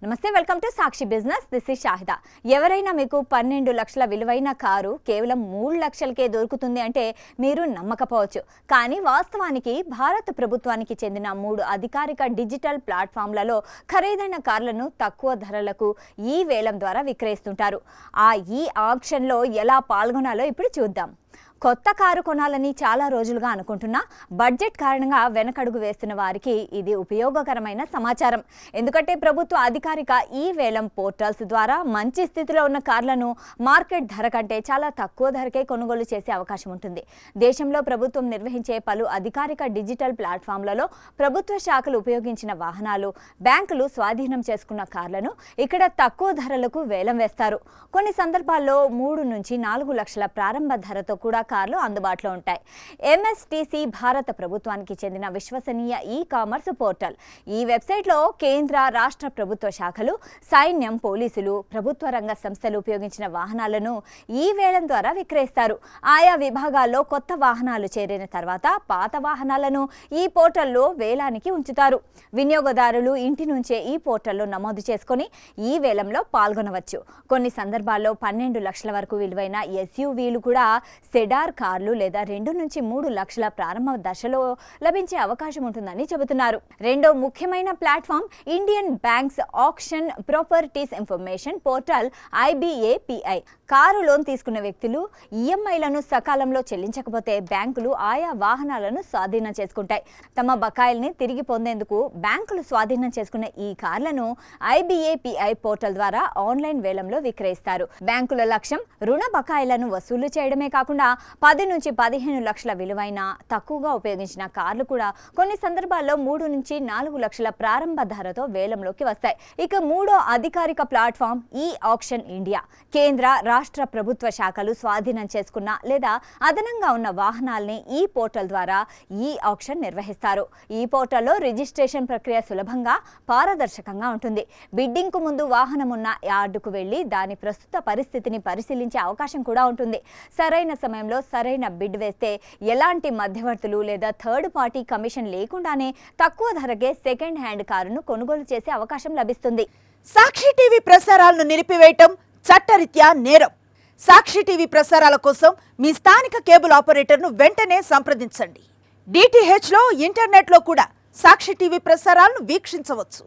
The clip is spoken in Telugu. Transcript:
నమస్తే welcome to Sakshi business this is Shahida. ఎవరైనా మీకు 12 లక్షల విలువైన కారు కేవలం 3 లక్షలకే దొరుకుతుంది అంటే మీరు నమ్మకపోవచ్చు. కానీ వాస్తవానికి భారత ప్రభుత్వానికి చెందిన 3 అధికారిక డిజిటల్ ప్లాట్ఫామ్లలో ఖరీదైన కార్లను తక్కువ ధరలకు ఈ వేలం ద్వారా విక్రయిస్తుంటారు. ఈ ఆక్షన్లో ఎలా పాల్గొనాలో ఇప్పుడు చూద్దాం. కొత్త కారు కొనాలని చాలా రోజులుగా అనుకుంటున్నా బడ్జెట్ కారణంగా వెనకడుగు వేస్తున్న వారికి ఇది ఉపయోగకరమైన సమాచారం. ఎందుకంటే ప్రభుత్వ అధికారిక ఈ వేలం పోర్టల్స్ ద్వారా మంచి స్థితిలో ఉన్న కార్లను మార్కెట్ ధర కంటే చాలా తక్కువ ధరకే కొనుగోలు చేసే అవకాశం ఉంటుంది. దేశంలో ప్రభుత్వం నిర్వహించే పలు అధికారిక డిజిటల్ ప్లాట్ఫామ్లలో ప్రభుత్వ శాఖలు ఉపయోగించిన వాహనాలు, బ్యాంకులు స్వాధీనం చేసుకున్న కార్లను ఇక్కడ తక్కువ ధరలకు వేలం వేస్తారు. కొన్ని సందర్భాల్లో 3 నుంచి 4 లక్షల ప్రారంభ ధరతో కూడా కార్లు అందుబాటులో ఉంటాయి. ఎంఎస్టీసీ భారత ప్రభుత్వానికి చెందిన విశ్వసనీయ ఈ కామర్స్ పోర్టల్. ఈ వెబ్సైట్లో కేంద్ర, రాష్ట్ర ప్రభుత్వ శాఖలు, సైన్యం, పోలీసులు, ప్రభుత్వ రంగ సంస్థలు ఉపయోగించిన వాహనాలను ఈ వేలం ద్వారా విక్రయిస్తారు. ఆయా విభాగాల్లో కొత్త వాహనాలు చేరిన తర్వాత పాత వాహనాలను ఈ పోర్టల్లో వేలానికి ఉంచుతారు. వినియోగదారులు ఇంటి నుంచే ఈ పోర్టల్లో నమోదు చేసుకుని ఈ వేలంలో పాల్గొనవచ్చు. కొన్ని సందర్భాల్లో 12 లక్షల వరకు విలువైన ఎస్యూవీలు కూడా సెడార్ కార్లు లేదా 2 నుంచి 3 లక్షల ప్రారంభ దశలో లభించే అవకాశం ఉంటుందని చెబుతున్నారు. రెండో ముఖ్యమైన platform Indian banks auction properties information portal IBAPI. Car loan తీసుకున్న వ్యక్తులు ఈఎంఐలను సకాలంలో చెల్లించకపోతే బ్యాంకులు ఆయా వాహనాలను స్వాధీనం చేసుకుంటాయి. తమ బకాయిల్ని తిరిగి పొందేందుకు బ్యాంకులు స్వాధీనం చేసుకున్న ఈ కార్లను IBAPI పోర్టల్ ద్వారా ఆన్లైన్ వేలంలో విక్రయిస్తారు. బ్యాంకుల లక్ష్యం రుణ బకాయిలను వసూలు చేయడమే కాకుండా 10 నుంచి 15 లక్షల విలువైన తక్కువగా ఉపయోగించిన కార్లు కూడా కొన్ని సందర్భాల్లో 3 నుంచి 4 లక్షల ప్రారంభ ధరతో వేలంలోకి వస్తాయి. ఇక మూడో అధికారిక ప్లాట్ఫామ్ ఈ ఆక్షన్ ఇండియా. కేంద్ర, రాష్ట్ర ప్రభుత్వ శాఖలు స్వాధీనం చేసుకున్న లేదా అదనంగా ఉన్న వాహనాల్ని ఈ పోర్టల్ ద్వారా ఈ ఆక్షన్ నిర్వహిస్తారు. ఈ పోర్టల్లో రిజిస్ట్రేషన్ ప్రక్రియ సులభంగా, పారదర్శకంగా ఉంటుంది. బిడ్డింగ్ కు ముందు వాహనం ఉన్న యార్డుకు వెళ్లి దాని ప్రస్తుత పరిస్థితిని పరిశీలించే అవకాశం కూడా ఉంటుంది. సరైన సమయంలో సరైన బిడ్ వేస్తే ఎలాంటి మధ్యవర్తులు లేదా థర్డ్ పార్టీ కమిషన్ లేకుండానే తక్కువ ధరకే సెకండ్ హ్యాండ్ కారును కొనుగోలు చేసే అవకాశం లభిస్తుంది. సాక్షి టీవీ ప్రసారాలను నిలిపివేయటం చట్టరీత్యా నేరం. సాక్షి టీవీ ప్రసారాల కోసం మీ స్థానిక కేబుల్ ఆపరేటర్ను వెంటనే సంప్రదించండి. DTH లో, ఇంటర్నెట్లో కూడా సాక్షి టీవీ ప్రసారాలను వీక్షించవచ్చు.